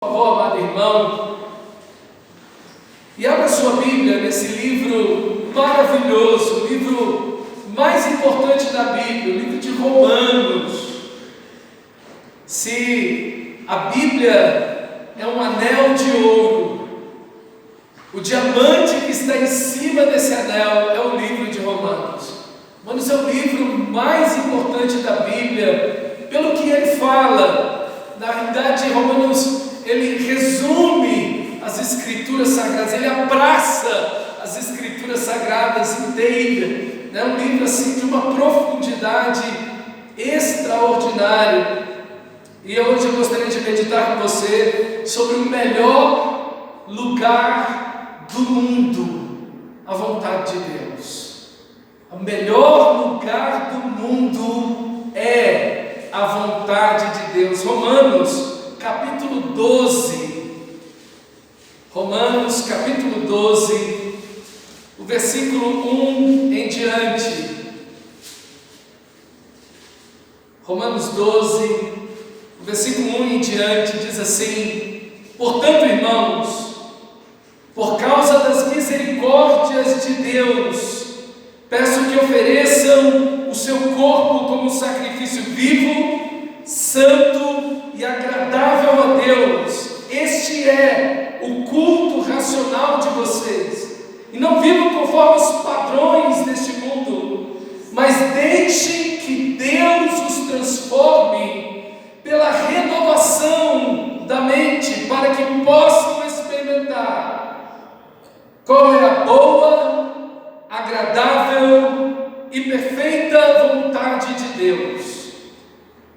Por favor, amado irmão, e abra sua Bíblia nesse livro maravilhoso, o livro mais importante da Bíblia, o livro de Romanos. Se a Bíblia é um anel de ouro, o diamante que está em cima desse anel é o livro de Romanos. Romanos é o livro mais importante da Bíblia, pelo que ele fala. Na realidade, Romanos, ele resume as Escrituras Sagradas, ele abraça as Escrituras Sagradas inteiras, né? Um livro assim de uma profundidade extraordinária. E hoje eu gostaria de meditar com você sobre o melhor lugar do mundo, a vontade de Deus. O melhor lugar do mundo é a vontade de Deus. Romanos capítulo 12, Romanos capítulo 12, o versículo 1 em diante. Romanos 12, o versículo 1 em diante diz assim: portanto, irmãos, por causa das misericórdias de Deus, peço que ofereçam o seu corpo como sacrifício vivo, santo e agradável a Deus. Este é o culto racional de vocês. E não vivam conforme os padrões deste mundo, mas deixem que Deus os transforme pela renovação da mente, para que possam experimentar qual é a boa, agradável e perfeita vontade de Deus.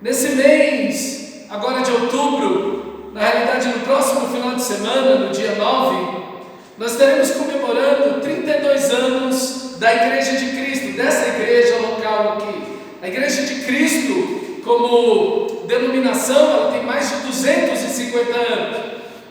Nesse mês, agora de outubro, na realidade no próximo final de semana, no dia 9, nós estaremos comemorando 32 anos da Igreja de Cristo, dessa igreja local aqui. A Igreja de Cristo, como denominação, ela tem mais de 250 anos,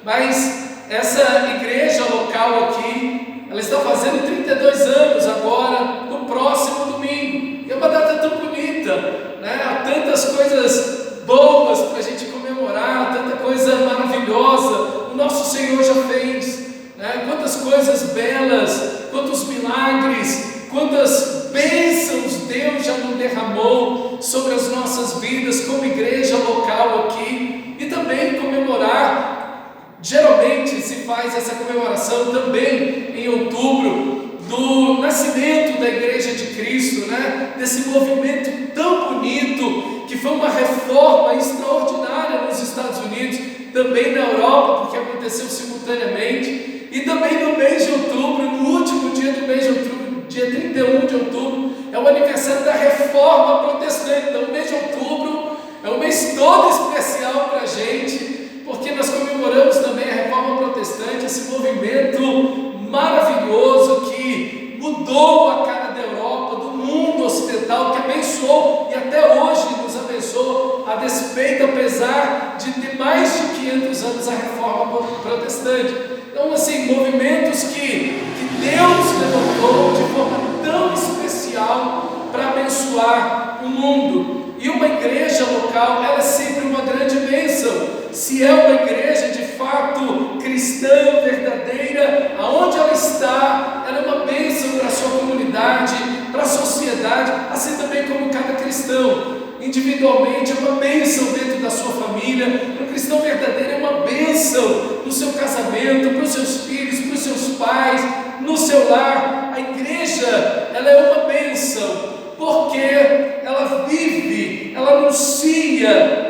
mas essa igreja local aqui, ela está fazendo 32 anos agora, no próximo domingo. E é uma data tão bonita, né? Há tantas coisas boas para a gente comemorar, tanta coisa maravilhosa o nosso Senhor já fez, né? Quantas coisas belas, quantos milagres, quantas bênçãos Deus já nos derramou sobre as nossas vidas como igreja local aqui. E também comemorar, geralmente se faz essa comemoração também em outubro, do nascimento da Igreja de Cristo, né? Desse movimento tão bonito, que foi uma reforma extraordinária nos Estados Unidos, também na Europa, porque aconteceu simultaneamente. E também no mês de outubro, no último dia do mês de outubro, dia 31 de outubro, é o aniversário da Reforma Protestante. Então o mês de outubro é um mês todo especial para a gente, porque nós comemoramos também a Reforma Protestante, esse movimento maravilhoso que mudou a cara da Europa, do mundo ocidental, que abençoou e até hoje nos abençoa, a despeito, apesar de ter mais de 500 anos a Reforma Protestante. Então, assim, movimentos que Deus levantou de forma tão especial para abençoar o mundo. E uma igreja local, ela é sempre uma grande bênção. Se é uma igreja de fato cristã, verdadeira, aonde ela está, ela é uma bênção para a sua comunidade, para a sociedade, assim também como cada cristão. Individualmente é uma bênção dentro da sua família. Um cristão verdadeiro é uma bênção no seu casamento, para os seus filhos, para os seus pais, no seu lar. A igreja, ela é uma bênção, porque ela vive, ela anuncia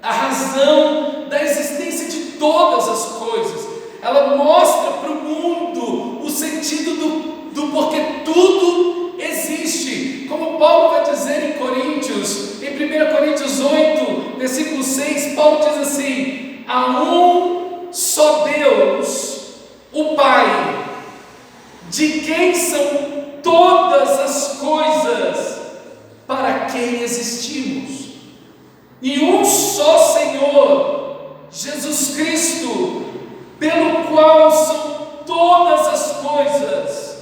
a razão da existência de todas as coisas. Ela mostra para o mundo o sentido do porquê tudo existe. Como Paulo vai dizer em Coríntios, em 1 Coríntios 8, versículo 6, Paulo diz assim: há um só Deus, o Pai, de quem são todas as coisas, para quem existimos, e um só Senhor, Jesus Cristo, pelo qual são todas as coisas,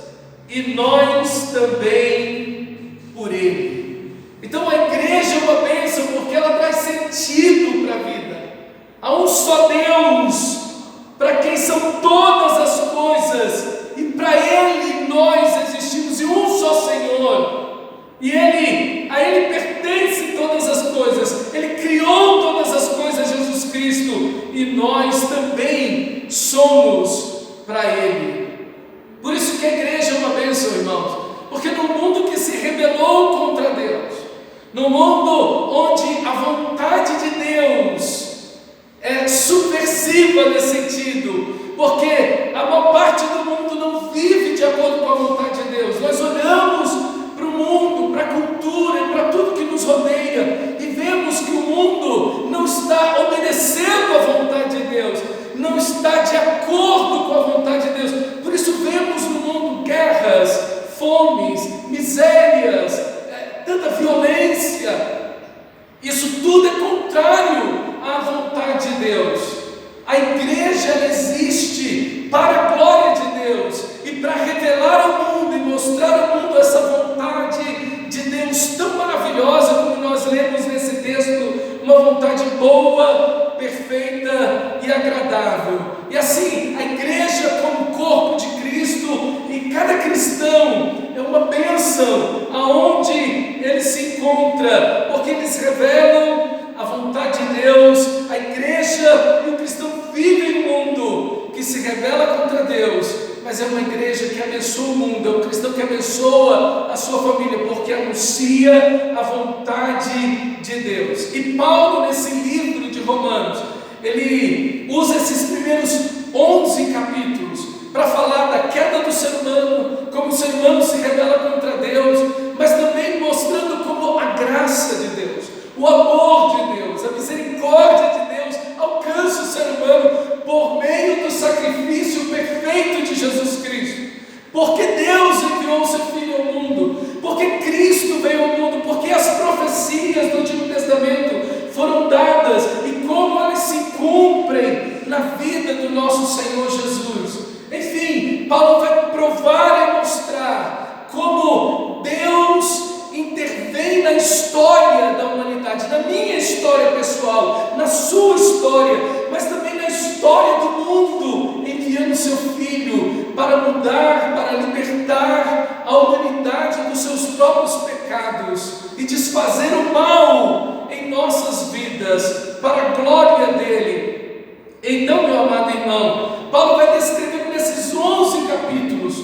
e nós também por Ele. Então a igreja é uma bênção, porque ela traz sentido para a vida. Há um só Deus, são todas as coisas, e para Ele nós existimos, e um só Senhor, e a Ele pertence todas as coisas, Ele criou todas as coisas, Jesus Cristo, e nós também somos para Ele. Por isso que a igreja é uma bênção, irmãos, porque no mundo que se rebelou contra Deus, no mundo onde a vontade de Deus é subversiva nesse sentido, porque a maior parte do mundo não vive de acordo com a vontade de Deus. Nós olhamos para o mundo, para a cultura e para tudo que nos rodeia e vemos que o mundo não está obedecendo à vontade de Deus, não está de acordo com a vontade de Deus. Por isso vemos no mundo guerras, fomes, misérias, tanta violência. Isso tudo é contrário à vontade de Deus. A igreja ela existe para a glória de Deus e para revelar ao mundo e mostrar ao mundo essa vontade de Deus tão maravilhosa, como nós lemos nesse texto, uma vontade boa, perfeita e agradável. E assim, a igreja como corpo de Cristo, e cada cristão é uma bênção aonde ele se encontra, porque eles revelam a vontade de Deus. A igreja e o cristão vivem em um mundo que se rebela contra Deus, mas é uma igreja que abençoa o mundo, é um cristão que abençoa a sua família, porque anuncia a vontade de Deus. E Paulo, nesse livro de Romanos, ele usa esses primeiros 11 capítulos para falar da queda do ser humano, como o ser humano se rebela contra Deus, mas também mostrando como a graça de Deus, o amor de Deus, a misericórdia de Deus alcança o ser humano por meio do sacrifício perfeito de Jesus Cristo. Porque Deus enviou o seu Filho ao mundo, porque Cristo veio ao mundo, porque as profecias do Antigo Testamento foram dadas e como elas se cumprem na vida do nosso Senhor Jesus. Enfim, Paulo vai provar e mostrar como Deus intervém na história da humanidade, na minha história pessoal, na sua história, mas também na história do mundo, enviando seu Filho para mudar, para libertar a humanidade dos seus próprios pecados e desfazer o mal em nossas vidas, para a glória dele. Então, meu amado irmão, Paulo vai descrever nesses 11 capítulos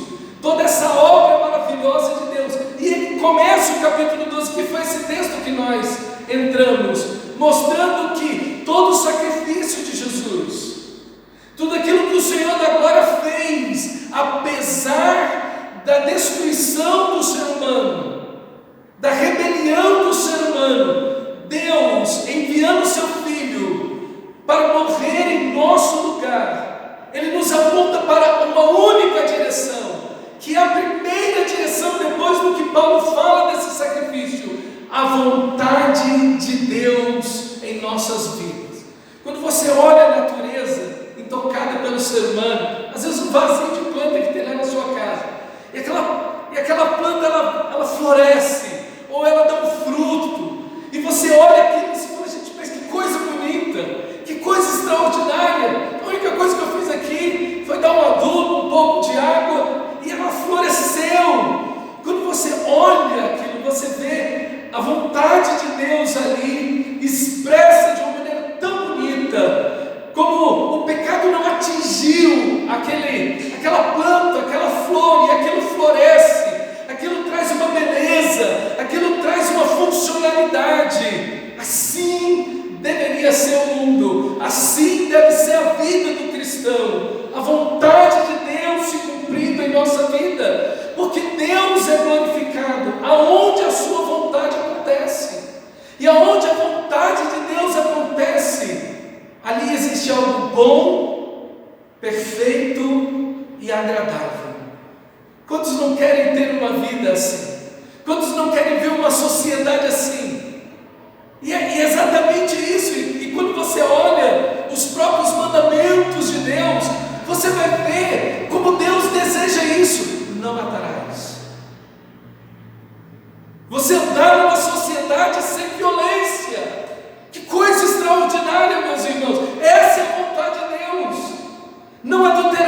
toda essa obra maravilhosa de Deus. E ele começa o capítulo 12, que foi esse texto que nós entramos, mostrando que todo o sacrifício de Jesus, tudo aquilo que o Senhor da glória fez, apesar da destruição do ser humano, da rebelião do ser humano, Deus enviando seu Filho para morrer em nosso lugar, Ele nos aponta para uma única direção, que é a primeira direção depois do que Paulo fala desse sacrifício, a vontade de Deus em nossas vidas. Quando você olha a natureza intocada pelo ser humano, às vezes um vasinho de planta que tem lá na sua casa, e aquela planta ela floresce, ou ela dá um fruto, e você olha aquilo e você fala, gente, mas que coisa bonita, que coisa extraordinária. A única coisa que eu fiz aqui foi dar um adubo, um pouco de água, e ela floresceu. Quando você olha aquilo, você vê a vontade de Deus ali expressa de uma maneira tão bonita, como o pecado não atingiu aquela planta, aquela flor, e aquilo floresce, aquilo traz uma beleza, aquilo traz uma funcionalidade. Assim deveria ser o mundo, assim deve ser a vida do cristão, a vontade de Deus se cumprindo em nossa vida, porque Deus é glorificado aonde a sua vontade acontece, e aonde a vontade de Deus acontece, ali existe algo bom, perfeito e agradável. Quantos não querem ter uma vida assim? Quantos não querem ver uma sociedade assim? E é exatamente isso. E quando você olha os próprios mandamentos de Deus, você vai ver como Deus deseja isso. Não matarás. Você andar numa sociedade sem violência. Que coisa extraordinária, meus irmãos. Essa é a vontade de Deus. Não adulterar.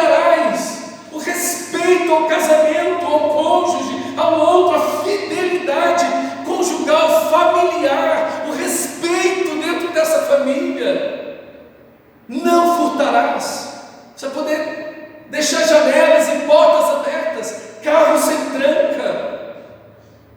ao casamento, ao cônjuge, ao outro, a fidelidade conjugal, familiar, o respeito dentro dessa família. Não furtarás. Você vai poder deixar janelas e portas abertas, carro sem tranca,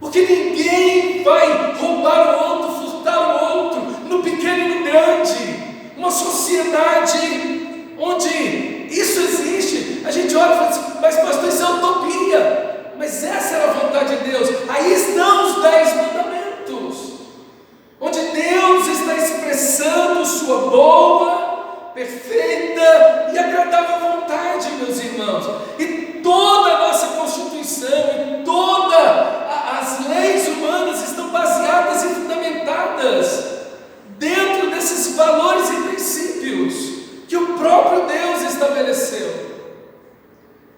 porque ninguém vai roubar o outro, furtar o outro, no pequeno e no grande. Uma sociedade onde isso existe, a gente olha e fala assim, mas pastor, isso é utopia. Mas essa era a vontade de Deus. Aí estão os 10 mandamentos, onde Deus está expressando sua boa, perfeita e agradável vontade, meus irmãos. E toda a nossa Constituição e todas as leis humanas estão baseadas e fundamentadas dentro desses valores e princípios que o próprio Deus estabeleceu.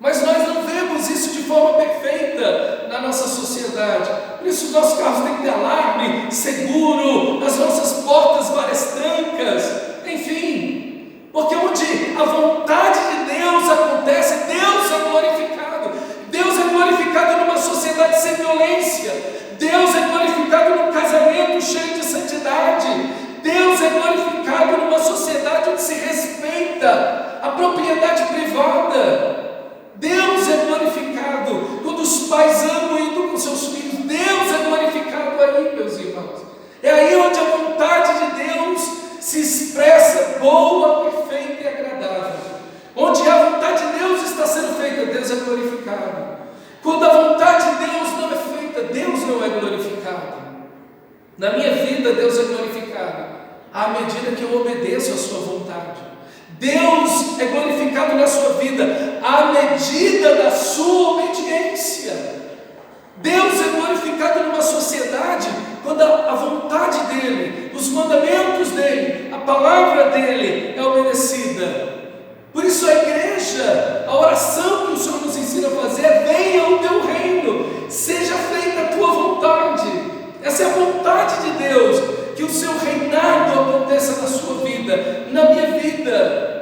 Mas nós não vemos isso de forma perfeita na nossa sociedade. Por isso os nossos carros têm que ter alarme, seguro, as nossas portas várias trancas, enfim. Porque onde a vontade de Deus acontece, Deus é glorificado. Deus é glorificado numa sociedade sem violência. Deus é glorificado num casamento cheio de santidade. Deus é glorificado numa sociedade onde se respeita a propriedade privada. Deus é glorificado quando os pais amam e educam seus filhos. Deus é glorificado aí, meus irmãos. É aí onde a vontade de Deus se expressa boa, perfeita e agradável. Onde a vontade de Deus está sendo feita, Deus é glorificado. Quando a vontade de Deus não é feita, Deus não é glorificado. Na minha vida, Deus é glorificado à medida que eu obedeço a sua vontade. Deus é glorificado na sua vida à medida da sua obediência. Deus é glorificado numa sociedade quando a vontade dEle, os mandamentos dEle, a palavra dEle é obedecida. Por isso a igreja, a oração que o Senhor nos ensina a fazer é: venha o teu reino, seja feita a tua vontade. Essa é a vontade de Deus, que o seu reinado aconteça na sua vida, na minha vida.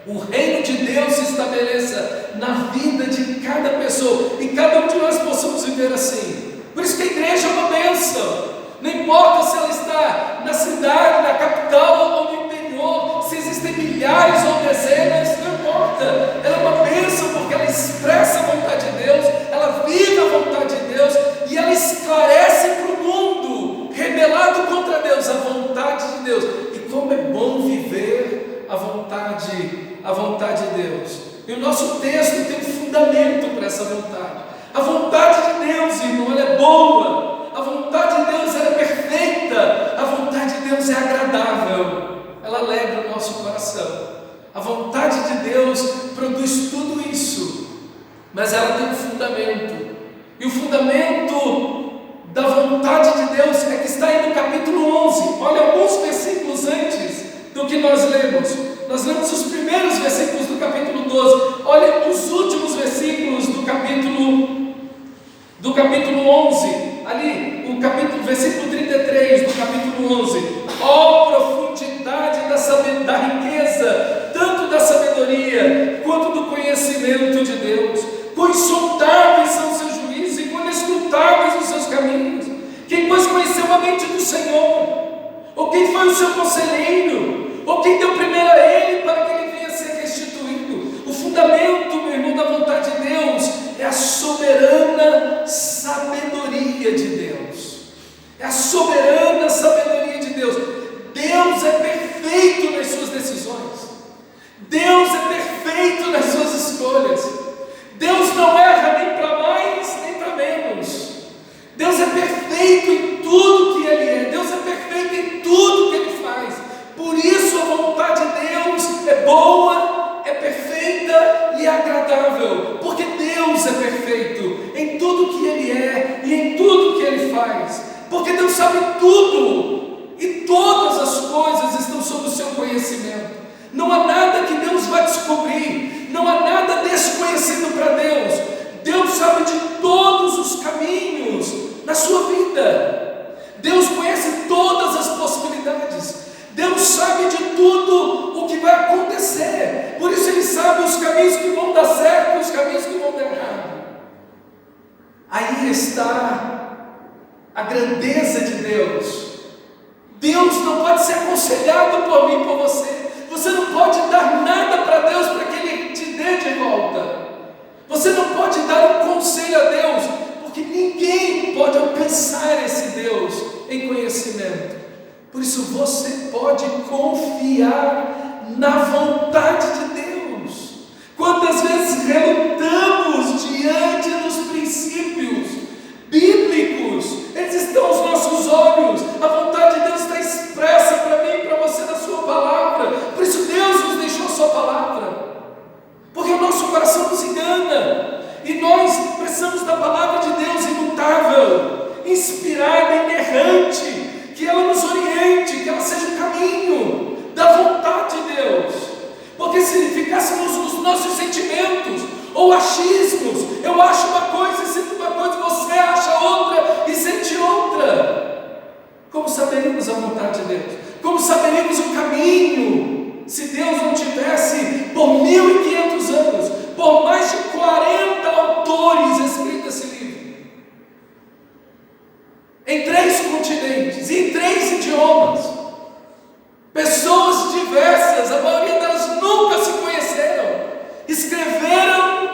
O reino de Deus se estabeleça na vida de cada pessoa, e cada um de nós possamos viver assim. Por isso que a igreja é uma bênção. Não importa se ela está na cidade, na capital ou no interior, se existem milhares ou dezenas, não importa. Ela é uma bênção porque ela expressa a vontade de Deus, ela vive a vontade de Deus e ela esclarece para o mundo rebelado contra Deus a vontade de Deus. E como é bom viver a vontade de Deus. E o nosso texto tem um fundamento para essa vontade. A vontade de Deus, irmão, ela é boa. A vontade de Deus, ela é perfeita. A vontade de Deus é agradável. Ela alegra o nosso coração. A vontade de Deus produz tudo isso. Mas ela tem um fundamento. E o fundamento da vontade de Deus é que está aí no capítulo 11. Olha alguns versículos antes do que nós lemos. Nós lemos os primeiros versículos do capítulo 12. Olha os últimos versículos do capítulo 11. Ali, o versículo 33 do capítulo 11. Ó profundidade da riqueza, tanto da sabedoria quanto do conhecimento de Deus. Quão insondáveis são os seus juízos e quão inescrutáveis os seus caminhos. Quem pois conheceu a mente do Senhor? Ou quem foi o seu conselheiro? Ou quem deu primeiro a Ele para que Ele venha a ser restituído? O fundamento, meu irmão, da vontade de Deus é a soberana sabedoria de Deus. É a soberana sabedoria de Deus. Deus é perfeito nas suas decisões. Deus é perfeito nas suas escolhas. Deus não erra nem para mais, nem para menos. Deus é perfeito em tudo que Ele é. Deus é perfeito em tudo que Ele faz. Por isso a vontade de Deus é boa, é perfeita e é agradável. Porque Deus é perfeito em tudo que Ele é e em tudo que Ele faz. Porque Deus sabe tudo e todas as coisas estão sob o seu conhecimento. Não há nada que Deus vai descobrir, não há nada desconhecido para Deus. Deus sabe de todos os caminhos na sua vida. Deus conhece todas as possibilidades. Deus sabe de tudo o que vai acontecer. Por isso Ele sabe os caminhos que vão dar certo e os caminhos que vão dar errado. aí está a grandeza de Deus. Deus não pode ser aconselhado por mim e por você. Você não pode dar nada para Deus para que Ele te dê de volta. Você não pode dar um conselho a Deus, porque ninguém pode alcançar esse Deus em conhecimento. Por isso você pode confiar na vontade de Deus. Quantas vezes relutamos diante dos princípios bíblicos? Eles estão aos nossos olhos. A vontade de Deus está expressa para mim e para você na sua palavra. Por isso Deus nos deixou a sua palavra, porque o nosso coração nos engana, e nós precisamos da palavra de Deus imutável, inspirada, inerrante, que ela nos oriente, que ela seja o caminho da vontade de Deus. Porque se ficássemos nos nossos sentimentos ou achismos, eu acho uma coisa e sinto uma coisa, você acha outra e sente outra, como saberíamos a vontade de Deus? Como saberíamos o caminho se Deus não tivesse por 1500 anos, por mais de 40 autores escrito esse livro, em 3 continentes, em 3 idiomas, pessoas diversas, a maioria delas nunca se conheceram, escreveram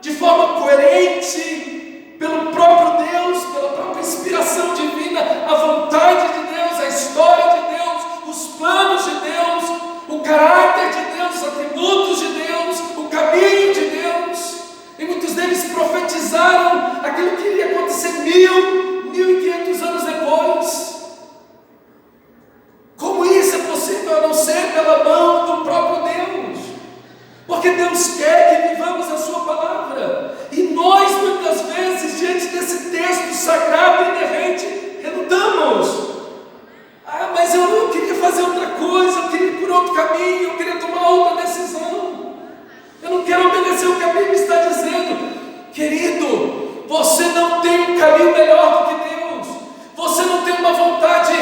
de forma coerente, pelo próprio Deus, pela própria inspiração divina, a vontade de Deus, a história de Deus, os planos de Deus, o caráter de Deus, os atributos de Deus, o caminho de Deus. E muitos deles profetizaram aquilo que iria acontecer 1500 anos depois. Como isso é possível a não ser pela mão do próprio Deus? Porque Deus quer que vivamos a sua palavra, e nós muitas vezes diante desse texto sagrado e inerrante relutamos. Mas eu queria fazer outra coisa, eu queria ir por outro caminho, eu queria tomar outra decisão, eu não quero obedecer o que a Bíblia está dizendo. Querido, você não tem um caminho melhor do que Deus, você não tem uma vontade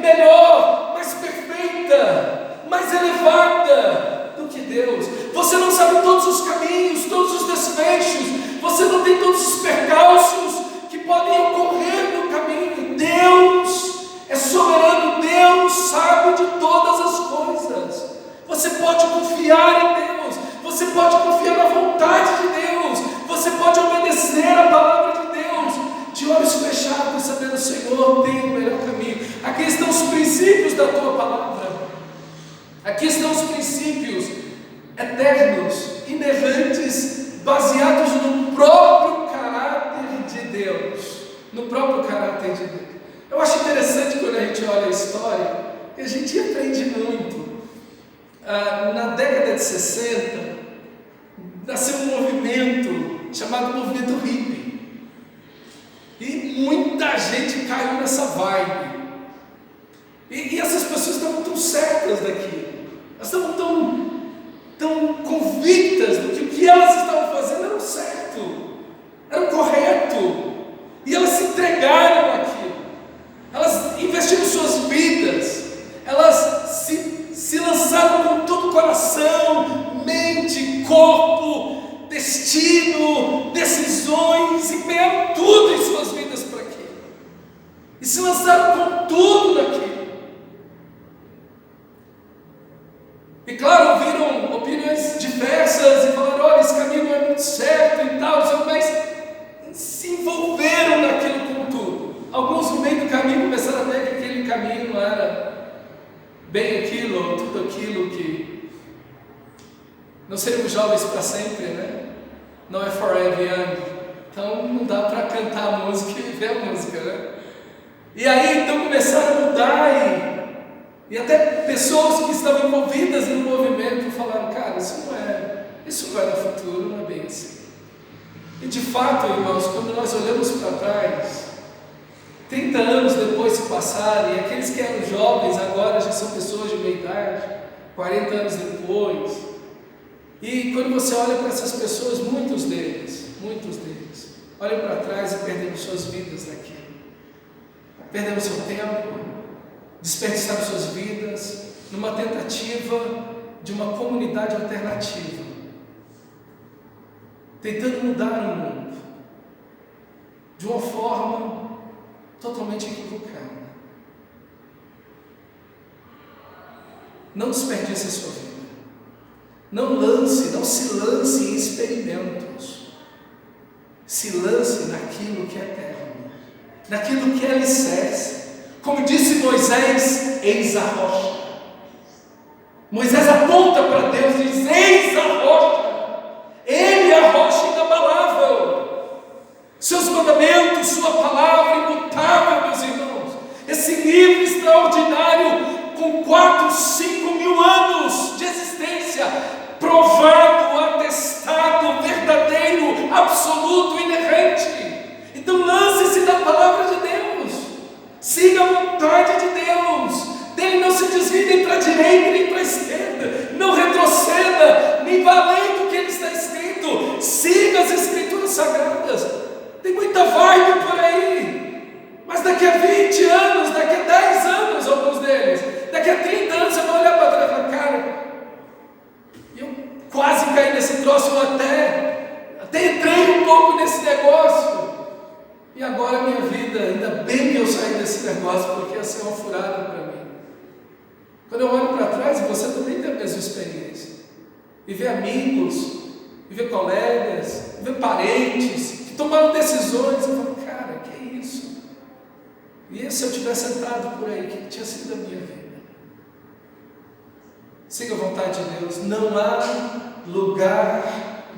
melhor, mais perfeita, mais elevada do que Deus. Você não sabe todos os caminhos, todos os desfechos, você não tem todos os percalços que podem ocorrer no caminho. Deus é soberano, Deus sabe de todas as coisas. Você pode confiar em Deus, você pode confiar na vontade de Deus, você pode obedecer a palavra de Deus, de olhos fechados, sabendo: Senhor, tem o melhor caminho. Aqui estão os princípios da tua palavra, aqui estão os princípios eternos, inerrantes, baseados no próprio caráter de Deus, no próprio caráter de Deus. Eu acho interessante quando a gente olha a história, que a gente aprende muito. Na década de 60, nasceu um movimento chamado movimento hippie, e muita gente caiu nessa vibe, e essas pessoas estavam tão certas daquilo, elas estavam tão convictas do que o que elas estavam fazendo era o certo, era o correto, e elas se entregaram àquilo, elas investiram suas vidas, elas se lançaram com todo o coração, mente, corpo, destino, decisões, empenharam tudo em suas vidas para aquilo, e se lançaram com tudo naquilo. E claro, ouviram opiniões diversas e falaram: olha, esse caminho não é muito certo e tal, mas se envolveram naquilo com tudo. Alguns no meio do caminho começaram a ver que aquele caminho não era bem aquilo, ou tudo aquilo que não seremos jovens para sempre, né? Não é forever young. Então não dá para cantar a música e viver a música, né? E aí então começaram a mudar, e até pessoas que estavam envolvidas no movimento falaram: cara, isso não é do futuro, não é bem assim. E de fato, irmãos, quando nós olhamos para trás, 30 anos depois se passaram, e aqueles que eram jovens agora já são pessoas de meia idade, 40 anos depois, e quando você olha para essas pessoas, muitos deles olham para trás e perderam suas vidas naquilo, perderam seu tempo, desperdiçaram suas vidas numa tentativa de uma comunidade alternativa, tentando mudar o mundo, de uma forma totalmente equivocada. Não desperdice a sua vida. Não se lance em experimentos. Se lance naquilo que é eterno, naquilo que é alicerce. Como disse Moisés, eis a rocha. Moisés aponta para Deus e diz: eis a rocha. Ele é a rocha inabalável. Seus mandamentos, sua palavra imutável, meus irmãos. Esse livro extraordinário, com 4, 5 mil anos de existência, provado, atestado, verdadeiro, absoluto, inerrante. Então lance-se da palavra de Deus, siga a vontade de Deus, dele não se desvie nem para a direita nem para a esquerda, não retroceda, nem vá além do que ele está escrito, siga as escrituras sagradas. Tem muita vibe por aí, mas daqui a 20 anos, daqui a 10 anos, alguns deles, daqui a 30 anos você vai olhar para trás e falar: cara, eu quase caí nesse troço, eu até entrei um pouco nesse negócio, e agora a minha vida, ainda bem que eu saí desse negócio, porque ia ser uma furada para mim. Quando eu olho para trás, e você também tem a mesma experiência, e ver amigos, e ver colegas, e ver parentes que tomaram decisões, eu falo: cara, que é isso? E se eu tivesse entrado por aí, o que tinha sido a minha vida? Siga a vontade de Deus. Não há lugar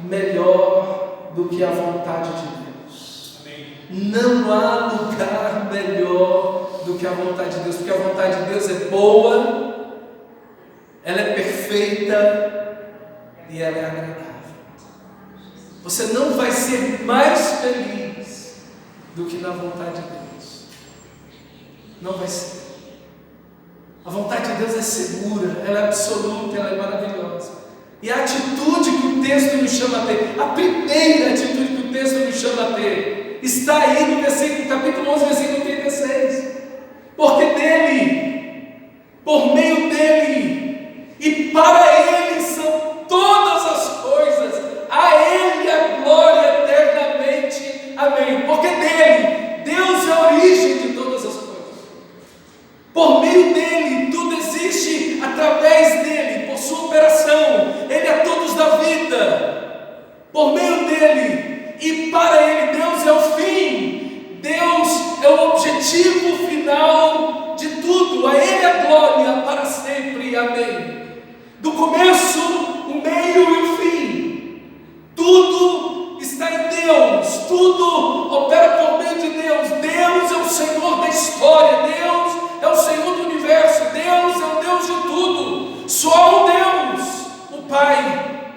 melhor do que a vontade de Deus. Amém. Não há lugar melhor do que a vontade de Deus, porque a vontade de Deus é boa, ela é perfeita e ela é agradável. Você não vai ser mais feliz do que na vontade de Deus. Não vai ser. A vontade de Deus é segura, ela é absoluta, ela é maravilhosa. E a atitude que o texto nos chama a ter, a primeira atitude que o texto nos chama a ter, está aí no versículo, capítulo 11, versículo 36. Porque dele, por meio dele e para ele são todas as coisas, a ele a glória eternamente. Amém. Porque dele, Deus é a origem de todas as coisas. Por meio dele, tudo existe através dele, por sua operação. Ele é todos da vida. Por meio dele e para ele, Deus é o fim. Deus é o objetivo final de tudo. A ele a glória para sempre. Amém. Do começo, o meio e o fim. Tudo está em Deus. Tudo opera por meio de Deus. Deus é o Senhor da história. Deus é o Senhor do universo. Deus é o Deus de tudo. Só o Deus, o Pai,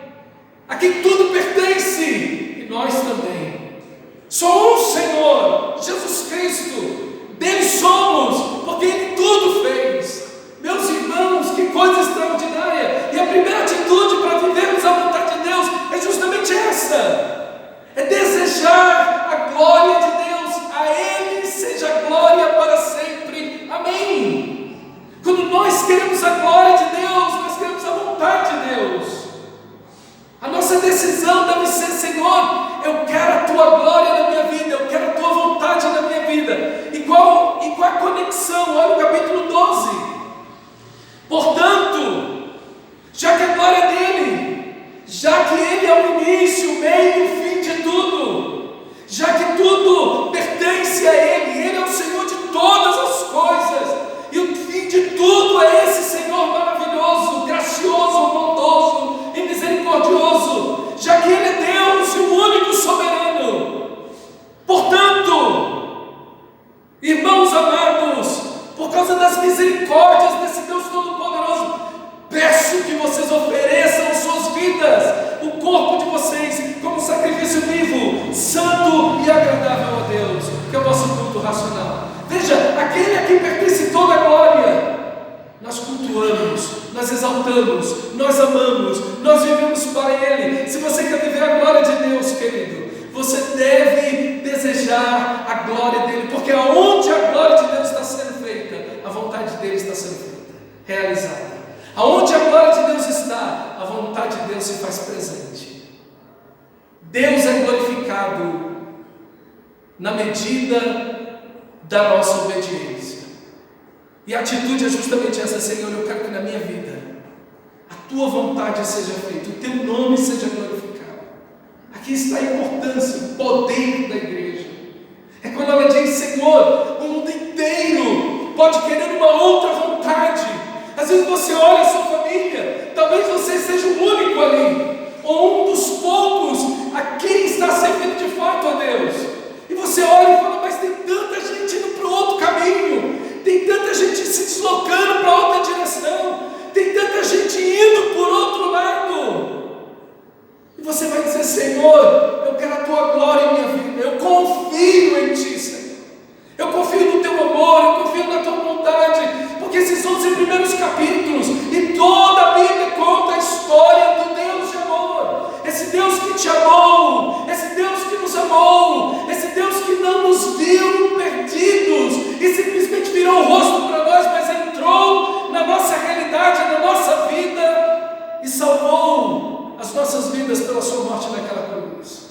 a quem tudo pertence, e nós também. Só um Senhor, Jesus Cristo. Dele somos, porque Ele tudo fez. Meus irmãos, que coisa extraordinária. E a primeira atitude para vivermos a vontade de Deus é justamente essa: é desejar a glória de Deus. A Ele seja a glória para sempre. Amém. Quando nós queremos a glória de Deus, nós queremos a vontade de Deus. A nossa decisão deve ser: Senhor, eu quero a Tua glória na minha vida, eu quero a Tua vontade na minha vida. E qual a conexão? Olha o capítulo 12. Portanto, já que a glória é dele, já que Ele é o início, o meio e o fim de tudo, já que tudo pertence a Ele, Ele é o Senhor de todas as coisas, e o fim de tudo é esse Senhor maravilhoso, gracioso, bondoso e misericordioso, já que Ele é Deus e o único soberano. Portanto, irmãos amados, por causa das misericórdias desse Deus Todo-Poderoso, peço que vocês ofereçam suas vidas, o corpo de vocês, como sacrifício vivo, santo e agradável a Deus, que é o nosso culto racional. Veja, aquele a quem pertence toda a glória, nós cultuamos, nós exaltamos, nós amamos, nós vivemos para Ele. Se você quer viver a glória de Deus, querido, você deve desejar a glória dEle, porque aonde a glória de Deus está sendo feita, a vontade dEle está sendo feita, realizada. Aonde a glória de Deus está, a vontade de Deus se faz presente. Deus é glorificado na medida da nossa obediência. E a atitude é justamente essa: Senhor, eu quero que na minha vida a tua vontade seja feita, o teu nome seja glorificado. Aqui está a importância, o poder da igreja. É quando ela diz: Senhor, o mundo inteiro pode querer uma outra vontade. Às vezes você olha a sua família, talvez você seja o único ali, ou um dos poucos a quem está servindo de fato a Deus. E você olha e fala: mas tem tanta gente indo para o outro caminho, tem tanta gente se deslocando para outra direção, tem tanta gente indo por outro lado. E você vai dizer: Senhor, eu quero a tua glória em minha vida, eu confio em ti, Senhor, eu confio no teu amor, eu confio na tua vontade, porque esses 11 primeiros capítulos e toda a Bíblia conta a história do Deus de amor, esse Deus que te amou, esse Deus que nos amou, esse Deus que não nos viu perdidos e simplesmente virou o rosto para nós, mas entrou na nossa realidade, na nossa vida e salvou as nossas vidas pela sua morte naquela cruz.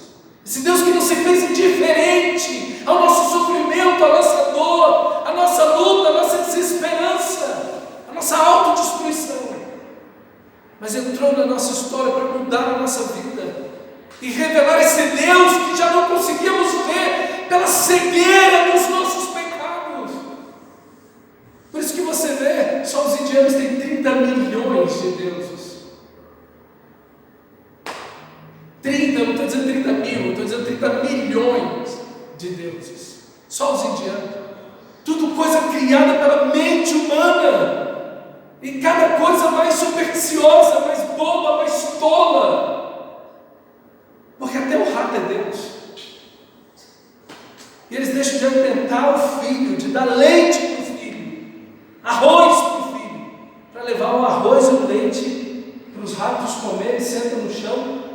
Esse Deus que não se fez indiferente ao nosso sofrimento, à nossa dor, à nossa luta, à nossa desesperança, à nossa autodestruição, mas entrou na nossa história para mudar a nossa vida e revelar esse Deus que já não conseguíamos ver pela cegueira dos nossos pecados. Por isso que você vê, só os indianos têm 30 milhões de deuses. 30, eu não estou dizendo 30 mil, eu estou dizendo 30 milhões de deuses. Só os indianos. Tudo coisa criada pela mente humana. E cada coisa mais supersticiosa, mais boba, mais tola. Porque até o rato é Deus. E eles deixam de alimentar o filho, de dar leite para o filho, arroz para o filho, para levar o arroz e o leite para os ratos comerem, sentam no chão.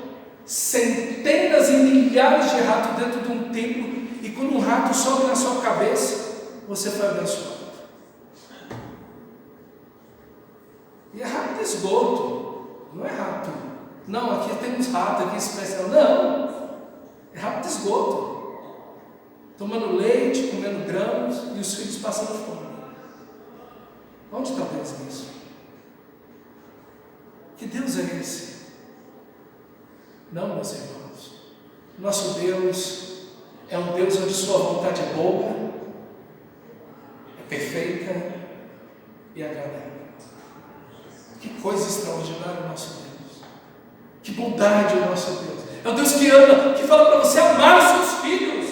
Centenas e milhares de ratos dentro de um templo, e quando um rato sobe na sua cabeça, você foi abençoado. E é rato de esgoto, não é rato. Não, aqui temos rato, aqui especial. Não, é rato de esgoto, tomando leite, comendo grãos e os filhos passando fome. Onde está Deus nisso? Que Deus é esse? Não, meus irmãos, nosso Deus é um Deus onde sua vontade é boa, é perfeita e agradável. Que coisa extraordinária o nosso Deus, que bondade o nosso Deus. É um Deus que ama, que fala para você amar os seus filhos,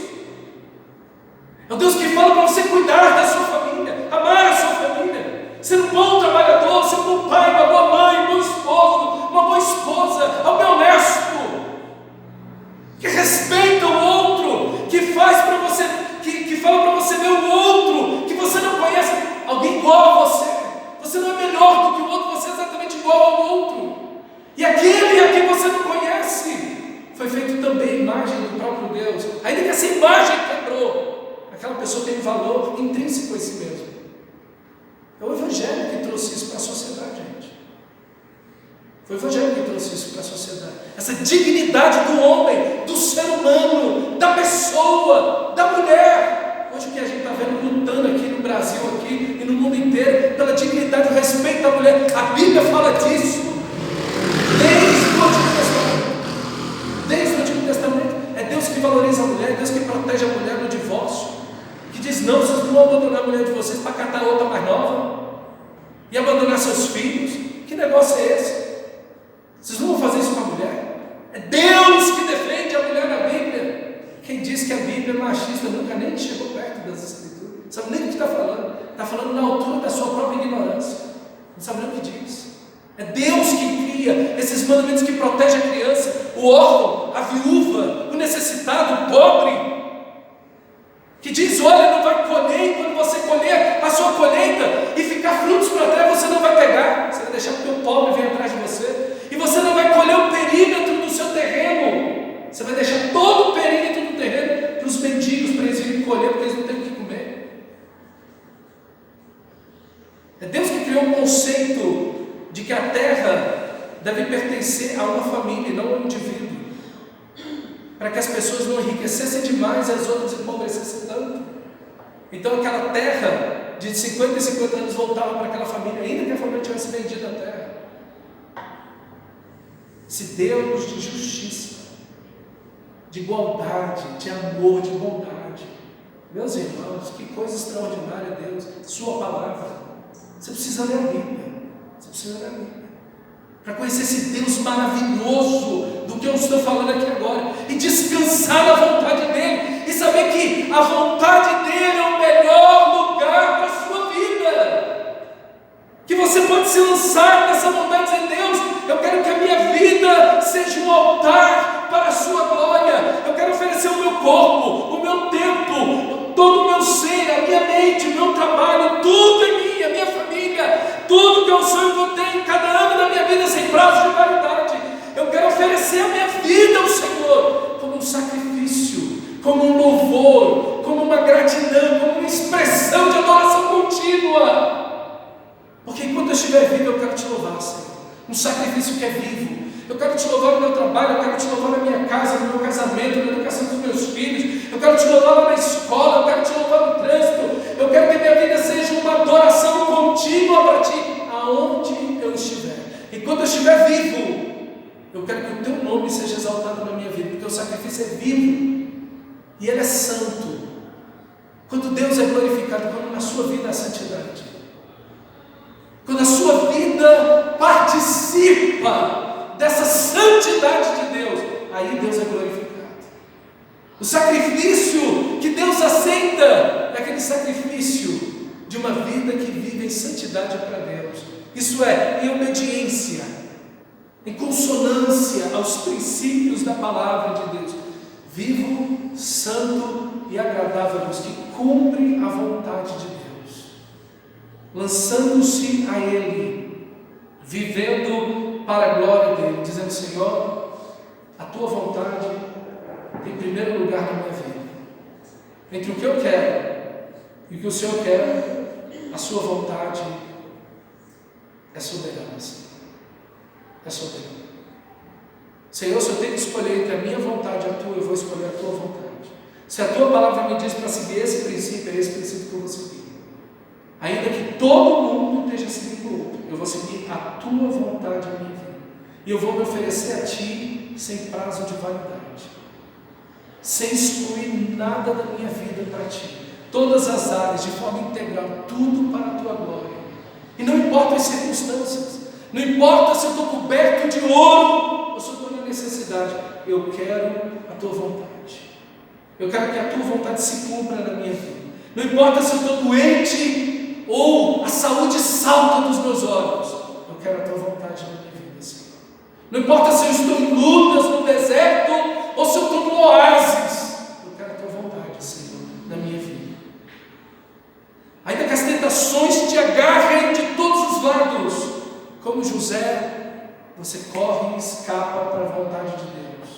é um Deus que fala para você cuidar da sua família, amar a sua família, ser um bom trabalhador, ser um bom pai, uma boa mãe, um bom esposo, uma boa esposa, alguém honesto, que respeita o outro, que faz para você, que fala para você ver o outro, que você não conhece, alguém igual a você, você não é melhor do que o outro, você é exatamente igual ao outro, e aquele a quem você não conhece, foi feito também a imagem do próprio Deus, ainda que essa imagem quebrou, aquela pessoa tem valor intrínseco em si mesmo. É o Evangelho que trouxe isso para a sociedade, gente. Foi o Evangelho que trouxe isso para a sociedade. Essa dignidade do homem, do ser humano, da pessoa, da mulher. Hoje o que a gente está vendo lutando aqui no Brasil, aqui e no mundo inteiro, pela dignidade e o respeito da mulher. A Bíblia fala disso desde o Antigo Testamento. Desde o Antigo Testamento. É Deus que valoriza a mulher, é Deus que protege a mulher do divórcio. Que diz: não, vocês não vão abandonar a mulher de vocês para catar outra mais nova e abandonar seus filhos. Que negócio é esse? Vocês não vão fazer isso com a mulher? É Deus que defende a mulher na Bíblia. Quem diz que a Bíblia é machista nunca nem chegou perto das Escrituras. Não sabe nem o que está falando. Está falando na altura da sua própria ignorância. Não sabe nem o que diz. É Deus que cria esses mandamentos que protegem a criança, o órfão, a viúva, o necessitado, o pobre. Que diz: olha, não vai colher, e quando você colher a sua colheita e ficar frutos para trás, você não vai pegar, você vai deixar que o teu pobre venha atrás de você, e você não vai colher o perímetro do seu terreno, você vai deixar todo o perímetro do terreno para os mendigos, para eles virem colher, porque eles não têm o que comer. É Deus que criou um conceito de que a terra deve pertencer a uma família e não a um indivíduo. para que as pessoas não enriquecessem demais e as outras empobrecessem tanto. Então aquela terra de 50 em 50 anos voltava para aquela família, ainda que a família tivesse vendido a terra. Esse Deus de justiça, de igualdade, de amor, de bondade. Meus irmãos, que coisa extraordinária, Deus, sua palavra. Você precisa ler a Bíblia, você precisa ler a Bíblia, para conhecer esse Deus maravilhoso do que eu estou falando aqui agora, e descansar na vontade dEle, e saber que a vontade dEle é o melhor lugar para a sua vida, que você pode se lançar nessa vontade e dizer: Deus, eu quero que a minha vida seja um altar para a sua glória, eu quero oferecer o meu corpo, o meu tempo, todo o meu ser, a minha mente, o meu trabalho, tudo em mim, a minha família, tudo que eu sonho vou ter em cada ano da minha vida sem prazo de validade. Eu quero oferecer a minha vida ao Senhor como um sacrifício, como um louvor, como uma gratidão, como uma expressão de adoração contínua. Porque enquanto eu estiver vivo, eu quero te louvar, Senhor. Um sacrifício que é vivo. Eu quero te louvar no meu trabalho, eu quero te louvar na minha casa, no meu casamento, na educação dos meus filhos, eu quero te louvar lá na escola, eu quero te louvar no trânsito, eu quero que a minha vida seja uma adoração contínua para ti, aonde eu estiver. Enquanto eu estiver vivo, eu quero que o teu nome seja exaltado na minha vida, porque o sacrifício é vivo e ele é santo. Quando Deus é glorificado, quando na sua vida há santidade, quando a sua vida participa dessa santidade de Deus, aí Deus é glorificado. O sacrifício que Deus aceita é aquele sacrifício de uma vida que vive em santidade para Deus. Isso é, em obediência, em consonância aos princípios da palavra de Deus. Vivo, santo e agradável a Deus, que cumpre a vontade de Deus, lançando-se a Ele, vivendo para a glória dEle, dizendo: Senhor, a Tua vontade tem primeiro lugar na minha vida. Entre o que eu quero e o que o Senhor quer, a Sua vontade é soberana, Senhor. É soberana. Senhor, se eu tenho que escolher entre a minha vontade e a Tua, eu vou escolher a Tua vontade. Se a Tua palavra me diz para seguir esse princípio, é esse princípio que eu vou seguir. Ainda que todo mundo esteja seguindo o outro, eu vou seguir a Tua vontade na minha vida. E eu vou me oferecer a Ti sem prazo de validade, sem excluir nada da minha vida para Ti. Todas as áreas, de forma integral, tudo para a Tua glória. E não importa as circunstâncias, não importa se eu estou coberto de ouro ou se eu estou na necessidade, eu quero a Tua vontade. Eu quero que a Tua vontade se cumpra na minha vida. Não importa se eu estou doente ou a saúde salta dos meus olhos, eu quero a Tua vontade na minha vida, Senhor. Não importa se eu estou em lutas no deserto ou se eu estou no oásis, eu quero a Tua vontade, Senhor, na minha vida. Ainda que as tentações te agarrem de todos os lados, como José, você corre e escapa para a vontade de Deus.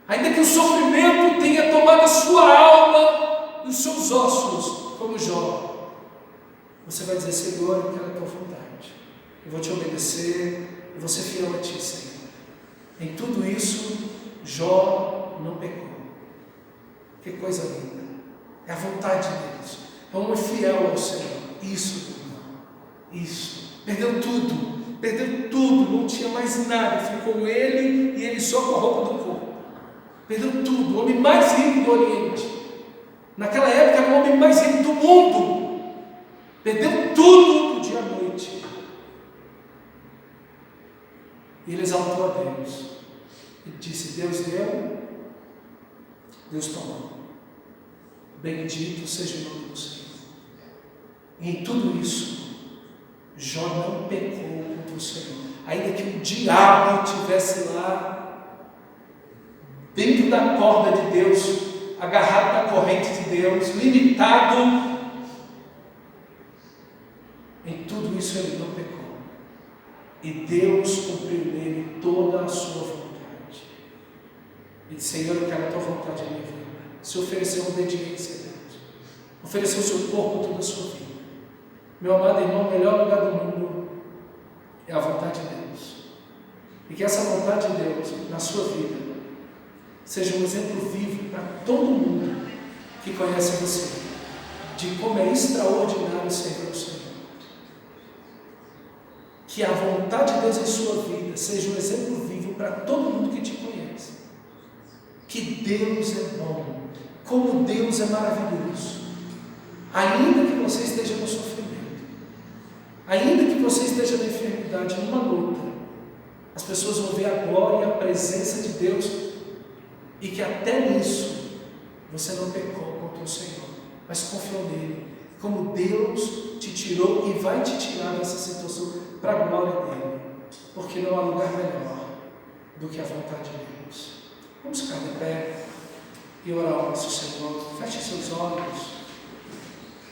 Ainda que o sofrimento tenha tomado a sua alma e os seus ossos, como Jó, você vai dizer: Senhor, eu quero a Tua vontade, eu vou Te obedecer, eu vou ser fiel a Ti, Senhor. Em tudo isso, Jó não pecou. Que coisa linda! É a vontade de Deus, é um homem fiel ao Senhor. Isso, irmão, isso. Perdeu tudo, não tinha mais nada, ficou ele e ele só com a roupa do corpo. Perdeu tudo, o homem mais rico do Oriente. Naquela época era o homem mais rico do mundo. Perdeu tudo do dia à noite. E ele exaltou a Deus. Ele disse: Deus deu, Deus tomou. Bendito seja o nome do Senhor. E em tudo isso, Jó não pecou contra o Senhor. Ainda que o diabo estivesse lá, dentro da corda de Deus, agarrado na corrente de Deus, limitado, em tudo isso ele não pecou. E Deus cumpriu nele toda a sua vontade. Ele disse: Senhor, eu quero a Tua vontade na minha vida. Se ofereceu obediência a Deus, ofereceu o seu corpo, toda a sua vida. Meu amado irmão, o melhor lugar do mundo é a vontade de Deus. E que essa vontade de Deus na sua vida seja um exemplo vivo para todo mundo que conhece você, de como é extraordinário servir ao Senhor. Que a vontade de Deus em sua vida seja um exemplo vivo para todo mundo que te conhece. Que Deus é bom, como Deus é maravilhoso. Ainda que você esteja no sofrimento, ainda que você esteja na enfermidade, numa luta, as pessoas vão ver a glória e a presença de Deus, e que até nisso você não pecou contra o Senhor, mas confiou nele, como Deus te tirou e vai te tirar dessa situação para a glória dele, porque não há lugar melhor do que a vontade de Deus. Vamos ficar de pé e orar ao nosso Senhor. Feche seus olhos,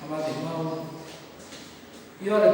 amado irmão, e ora